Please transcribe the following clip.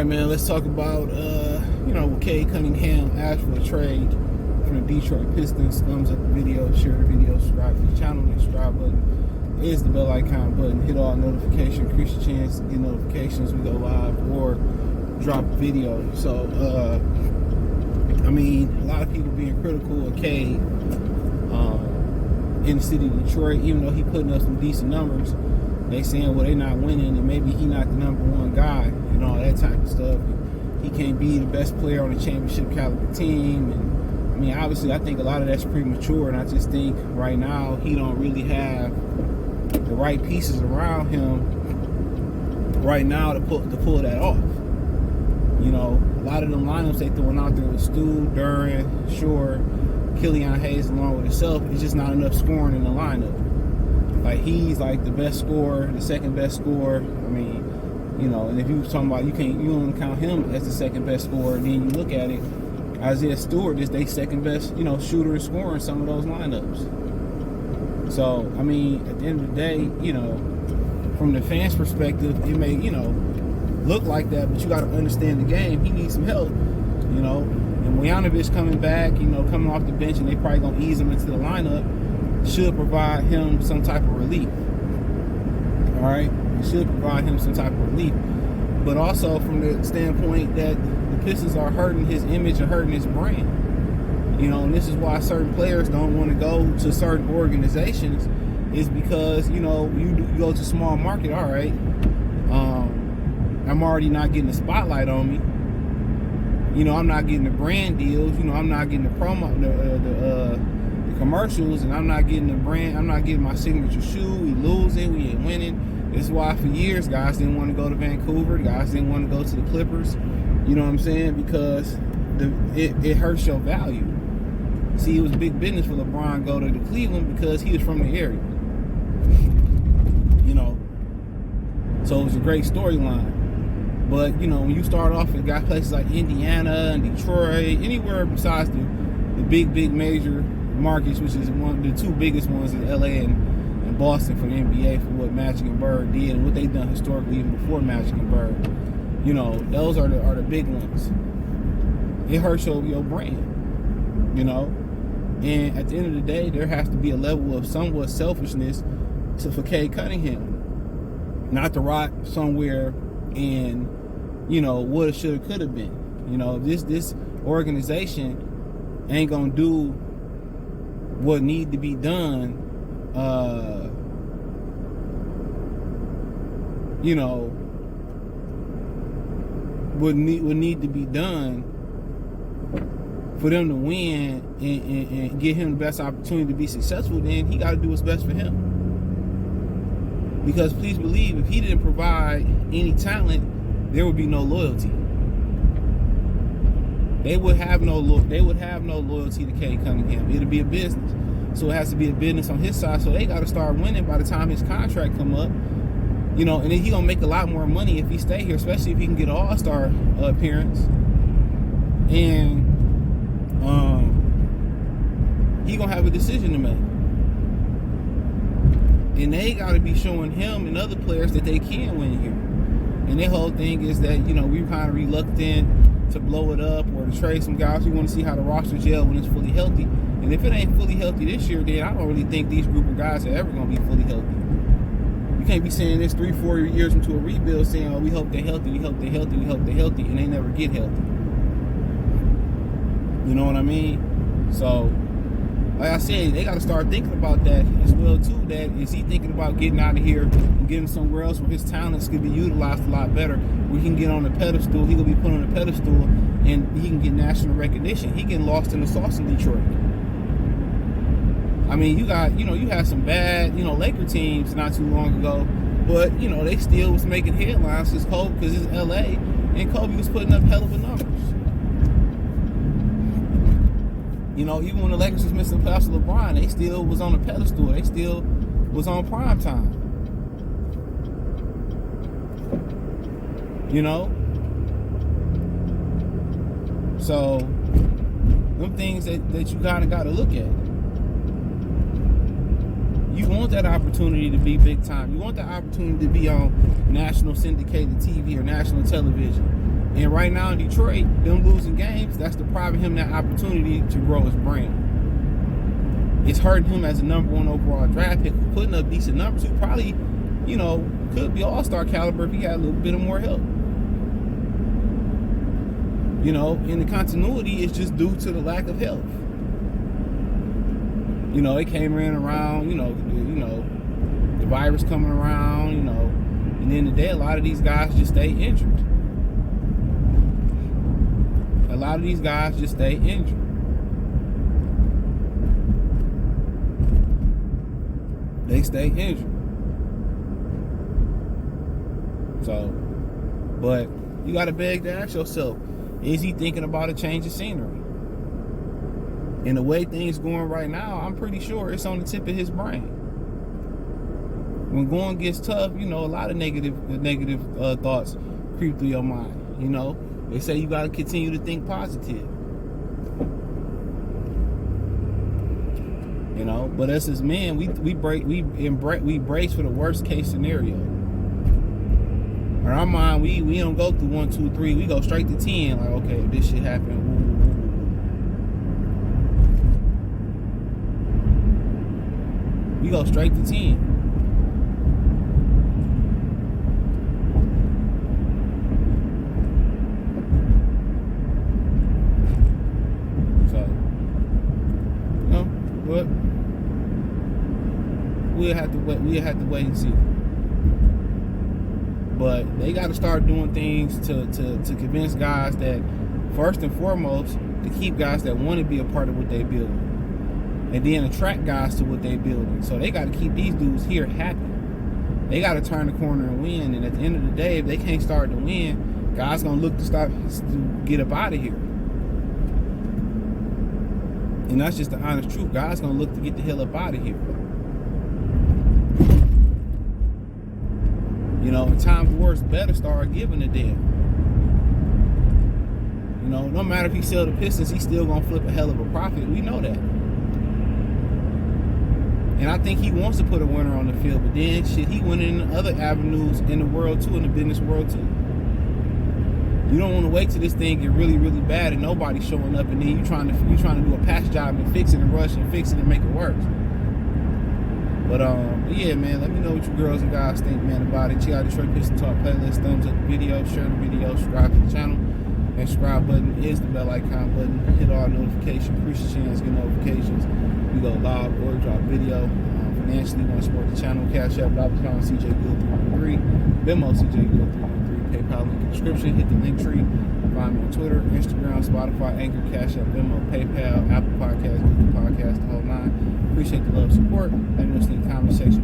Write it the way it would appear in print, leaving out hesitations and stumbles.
man, let's talk about, Cade Cunningham asked for a trade from the Detroit Pistons. Thumbs up the video, share the video, subscribe to the channel. The subscribe button is the bell icon button. Hit all notifications, increase your chance to get notifications we go live or drop a video. So, a lot of people being critical of Cade in the city of Detroit, even though he putting up some decent numbers. They saying, well, they're not winning, and maybe he not the number one guy, and all that type of stuff. He can't be the best player on a championship caliber team. And obviously, I think a lot of that's premature, and I just think right now he don't really have the right pieces around him right now to pull that off. A lot of them lineups they throwing out there with Stu, Duran, Shore, Killian Hayes along with himself, it's just not enough scoring in the lineup. Like, he's like the best scorer, the second best scorer. And if you was talking about you don't count him as the second best scorer, then you look at it, Isaiah Stewart is their second best, shooter and scorer in some of those lineups. So, at the end of the day, from the fans' perspective, it may, look like that, but you got to understand the game. He needs some help, And Wojanovic coming back, coming off the bench, and they probably going to ease him into the lineup, should provide him some type of relief. All right? It should provide him some type of relief. But also from the standpoint that the Pistons are hurting his image and hurting his brand. And this is why certain players don't want to go to certain organizations, is because, you go to small market, all right, I'm already not getting the spotlight on me. I'm not getting the brand deals. I'm not getting the promo, the commercials, and I'm not getting the brand. I'm not getting my signature shoe. We losing. We ain't winning. This is why for years guys didn't want to go to Vancouver. Guys didn't want to go to the Clippers. You know what I'm saying? Because it hurts your value. See, it was big business for LeBron go to the Cleveland because he was from the area. So it was a great storyline. But, when you start off and got places like Indiana and Detroit, anywhere besides the big major markets, which is the two biggest ones in LA and Boston for the NBA, for what Magic and Bird did and what they've done historically even before Magic and Bird. Those are the big ones. It hurts your brand, And at the end of the day, there has to be a level of somewhat selfishness for Cade Cunningham. Not to rot somewhere in, woulda, shoulda, coulda been. This organization ain't gonna do what need to be done, what need to be done for them to win and get him the best opportunity to be successful. Then he got to do what's best for him. Because please believe, if he didn't provide any talent, there would be no loyalty. They would have no loyalty to Cade Cunningham. It'll be a business. So it has to be a business on his side. So they got to start winning by the time his contract come up. And then he gonna make a lot more money if he stay here, especially if he can get an All-Star appearance. And he gonna have a decision to make. And they got to be showing him and other players that they can win here. And their whole thing is that, we're kind of reluctant to blow it up or to trade some guys. We want to see how the roster gel when it's fully healthy. And if it ain't fully healthy this year, then I don't really think these group of guys are ever going to be fully healthy. You can't be saying this 3-4 years into a rebuild saying, oh, we hope they're healthy, we hope they're healthy, we hope they're healthy, and they never get healthy. You know what I mean? So, like I said, they got to start thinking about that as well, too. That is he thinking about getting out of here and getting somewhere else where his talents could be utilized a lot better, where he can get on a pedestal, he will be put on a pedestal, and he can get national recognition. He getting lost in the sauce in Detroit. You had some bad, Laker teams not too long ago, but, they still was making headlines because it's LA, and Kobe was putting up hell of a numbers. Even when the Lakers was missing the playoffs with LeBron, they still was on a pedestal. They still was on prime time. So, them things that you gotta look at. You want that opportunity to be big time. You want that opportunity to be on national syndicated TV or national television. And right now in Detroit, them losing games, that's depriving him that opportunity to grow his brand. It's hurting him as a number 1 overall draft pick, putting up decent numbers, who probably, could be all-star caliber if he had a little bit of more help. And the continuity is just due to the lack of health. They came around, the virus coming around, and then today a lot of these guys just stay injured. They stay injured. So, but you got to beg to ask yourself, is he thinking about a change of scenery? And the way things going right now, I'm pretty sure it's on the tip of his brain. When going gets tough, a lot of negative thoughts creep through your mind. They say you got to continue to think positive. But us as men, we brace for the worst case scenario. In our mind, we don't go through 1, 2, 3. We go straight to 10. Like, okay, if this shit happened, we go straight to 10. But we'll have to wait and see. But they got to start doing things to convince guys that, first and foremost, to keep guys that want to be a part of what they build, and then attract guys to what they building. So they got to keep these dudes here happy. They got to turn the corner and win. And at the end of the day, if they can't start to win, guys gonna look to get up out of here. And that's just the honest truth. God's going to look to get the hell up out of here. Time Wars better start giving a damn. No matter if he sell the Pistons, he's still going to flip a hell of a profit. We know that. And I think he wants to put a winner on the field. But then, he went in other avenues in the world, too, in the business world, too. You don't want to wait till this thing get really, really bad and nobody's showing up, and then you trying to do a patch job and fix it and rush and fix it and make it worse. But yeah, man, let me know what you girls and guys think, man, about it. Check out the Detroit Pistons Talk playlist. Thumbs up the video, share the video, subscribe to the channel. That subscribe button is the bell icon button. Hit all notifications, increase your chance to get notifications. We go live or drop video. Financially, want to support the channel. Cash App, $, CJ Good 313, Venmo CJ Good 313. PayPal link in the description. Hit the link tree. Find me on Twitter, Instagram, Spotify, Anchor, Cash App, Venmo, PayPal, Apple Podcasts, Google Podcasts, the whole 9. Appreciate the love, support. Let me know in the comment section.